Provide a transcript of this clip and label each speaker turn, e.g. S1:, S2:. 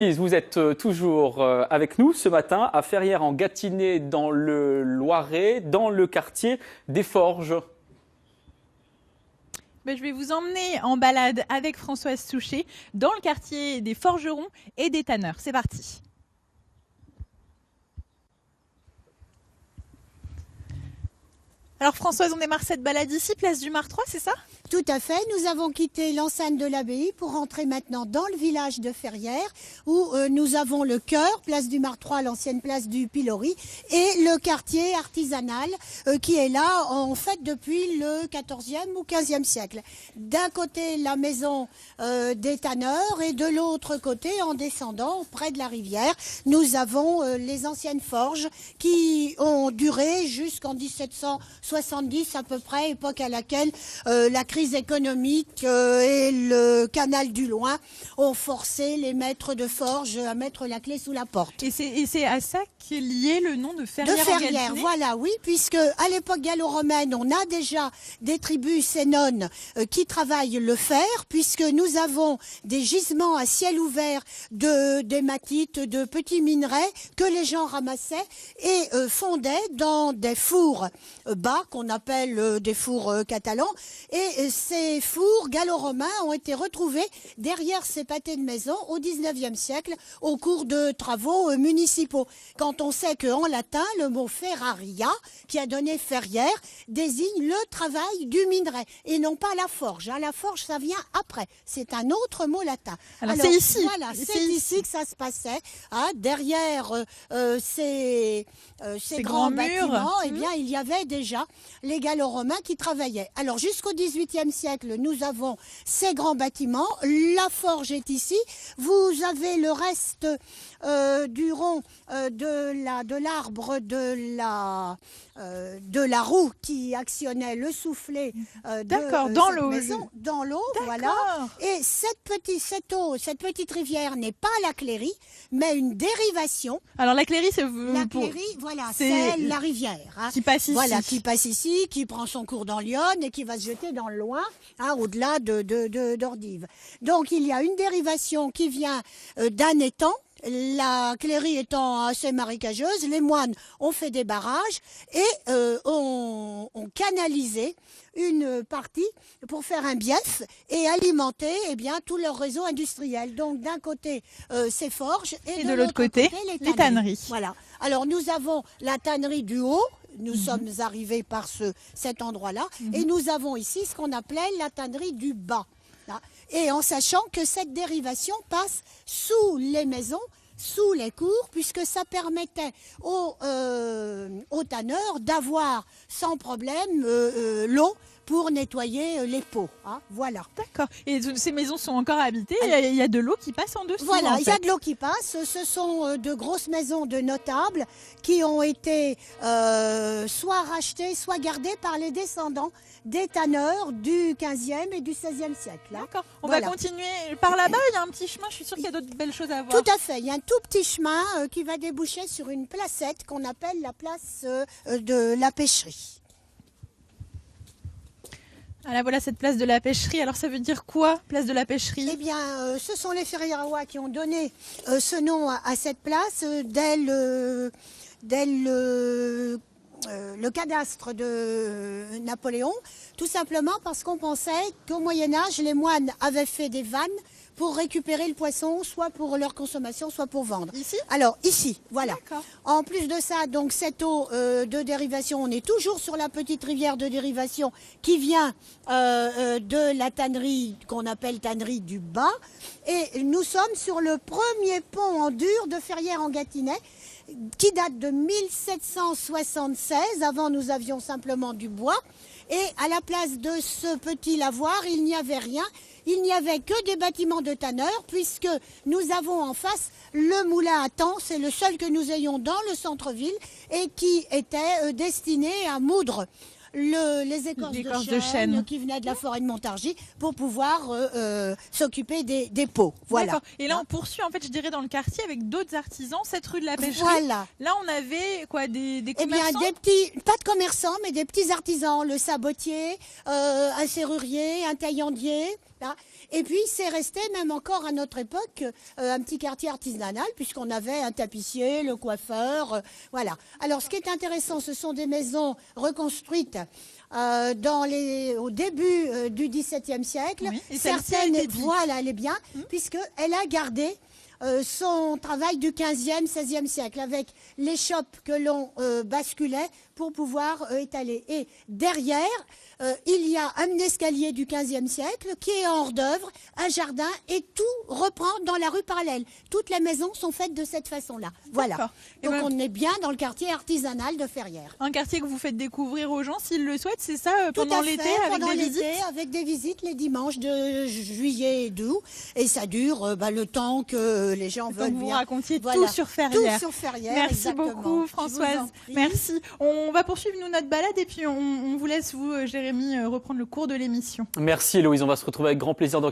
S1: Vous êtes toujours avec nous ce matin à Ferrières en Gâtinais dans le Loiret, dans le quartier des Forges.
S2: Je vais vous emmener en balade avec Françoise Souchet dans le quartier des forgerons et des tanneurs. C'est parti. Alors Françoise, on démarre cette balade ici, place du Mar 3, c'est ça?
S3: Tout à fait, nous avons quitté l'enceinte de l'abbaye pour rentrer maintenant dans le village de Ferrières où nous avons le chœur, place du Mar 3, l'ancienne place du Pilori, et le quartier artisanal qui est là en fait depuis le 14e ou 15e siècle. D'un côté la maison des tanneurs et de l'autre côté, en descendant près de la rivière, nous avons les anciennes forges qui ont duré jusqu'en 1770 à peu près, époque à laquelle la crise économique et le canal du Loing ont forcé les maîtres de forge à mettre la clé sous la porte.
S2: Et c'est à ça qu'est lié le nom de Ferrières.
S3: De Ferrières, voilà, oui, puisque à l'époque gallo-romaine, on a déjà des tribus sénones qui travaillent le fer, puisque nous avons des gisements à ciel ouvert d'hématite, de petits minerais que les gens ramassaient et fondaient dans des fours bas qu'on appelle des fours catalans. Et ces fours gallo-romains ont été retrouvés derrière ces pâtés de maison au 19e siècle au cours de travaux municipaux. Quand on sait qu'en latin, le mot ferraria, qui a donné Ferrières, désigne le travail du minerai et non pas la forge. La forge, ça vient après. C'est un autre mot latin.
S2: Alors c'est ici.
S3: Voilà, c'est ici que ça se passait. Derrière ces grands bâtiments, eh bien, il y avait déjà les gallo-romains qui travaillaient. Alors jusqu'au 18e siècle, nous avons ces grands bâtiments. La forge est ici. Vous avez le reste du rond de l'arbre de la roue qui actionnait le soufflet
S2: dans l'eau.
S3: Dans l'eau, voilà. Et cette petite rivière n'est pas la Cléry, mais une dérivation.
S2: Alors la Cléry, c'est
S3: voilà, c'est la rivière
S2: qui passe ici.
S3: Voilà, qui passe ici, qui prend son cours dans l'Yonne et qui va se jeter dans le Loing, au-delà d'Ordives. Donc il y a une dérivation qui vient d'un étang. La Cléry étant assez marécageuse, les moines ont fait des barrages et ont canalisé une partie pour faire un bief et alimenter tout leur réseau industriel. Donc d'un côté ces forges et de l'autre côté les tanneries. Voilà. Alors nous avons la tannerie du haut. Nous sommes arrivés par cet endroit-là et nous avons ici ce qu'on appelait la tannerie du bas. Et en sachant que cette dérivation passe sous les maisons, sous les cours, puisque ça permettait aux tanneurs d'avoir sans problème l'eau pour nettoyer les pots. Voilà.
S2: D'accord. Et ces maisons sont encore habitées, il y a de l'eau qui passe en dessous.
S3: Voilà, il y a de l'eau qui passe. Ce sont de grosses maisons de notables qui ont été soit rachetées, soit gardées par les descendants des tanneurs du 15e et du 16e siècle.
S2: D'accord. On va continuer par là-bas, il y a un petit chemin, je suis sûre qu'il y a d'autres belles choses à voir.
S3: Tout à fait, il y a un tout petit chemin qui va déboucher sur une placette qu'on appelle la place de la pêcherie.
S2: Alors voilà cette place de la pêcherie. Alors ça veut dire quoi, place de la pêcherie?
S3: Eh bien, ce sont les Ferriérois qui ont donné ce nom à cette place dès le cadastre de Napoléon, tout simplement parce qu'on pensait qu'au Moyen-Âge, les moines avaient fait des vannes pour récupérer le poisson, soit pour leur consommation, soit pour vendre.
S2: Ici?
S3: Alors, ici, voilà. En plus de ça, donc cette eau de dérivation, on est toujours sur la petite rivière de dérivation qui vient de la tannerie qu'on appelle tannerie du Bas. Et nous sommes sur le premier pont en dur de Ferrières en Gâtinais, qui date de 1776. Avant, nous avions simplement du bois. Et à la place de ce petit lavoir, il n'y avait rien. Il n'y avait que des bâtiments de tanneurs, puisque nous avons en face le moulin à temps. C'est le seul que nous ayons dans le centre-ville et qui était destiné à moudre les écorces de chêne qui venaient de la forêt de Montargis pour pouvoir s'occuper des pots. Voilà.
S2: Et là, on poursuit, en fait, je dirais, dans le quartier avec d'autres artisans, cette rue de la pêcherie.
S3: Voilà.
S2: Là, on avait quoi, des commerçants?
S3: Pas de commerçants, mais des petits artisans. Le sabotier, un serrurier, un taillandier. Là. Et puis c'est resté même encore à notre époque un petit quartier artisanal puisqu'on avait un tapissier, le coiffeur, voilà. Alors ce qui est intéressant, ce sont des maisons reconstruites au début du XVIIe siècle.
S2: Oui, et
S3: certaines,
S2: celle-ci,
S3: voilà, elle est bien, puisqu'elle a gardé son travail du 15e, 16e siècle, avec l'échoppe que l'on basculait pour pouvoir étaler. Et derrière, il y a un escalier du 15e siècle qui est en hors d'œuvre, un jardin, et tout reprend dans la rue parallèle. Toutes les maisons sont faites de cette façon-là. Voilà. Donc on est bien dans le quartier artisanal de Ferrières.
S2: Un quartier que vous faites découvrir aux gens s'ils le souhaitent, c'est ça, pendant l'été, avec
S3: pendant
S2: des
S3: l'été,
S2: visites?
S3: avec des visites les dimanches de juillet et d'août. Et ça dure le temps que les gens veulent
S2: Donc vous
S3: bien.
S2: racontiez
S3: Voilà.
S2: tout sur Ferrières.
S3: Tout sur Ferrières,
S2: Merci
S3: exactement.
S2: beaucoup,
S3: Je
S2: Françoise.
S3: vous en prie.
S2: Merci. On va poursuivre nous notre balade et puis on vous laisse, vous, Jérémy, reprendre le cours de l'émission.
S1: Merci Héloïse, on va se retrouver avec grand plaisir dans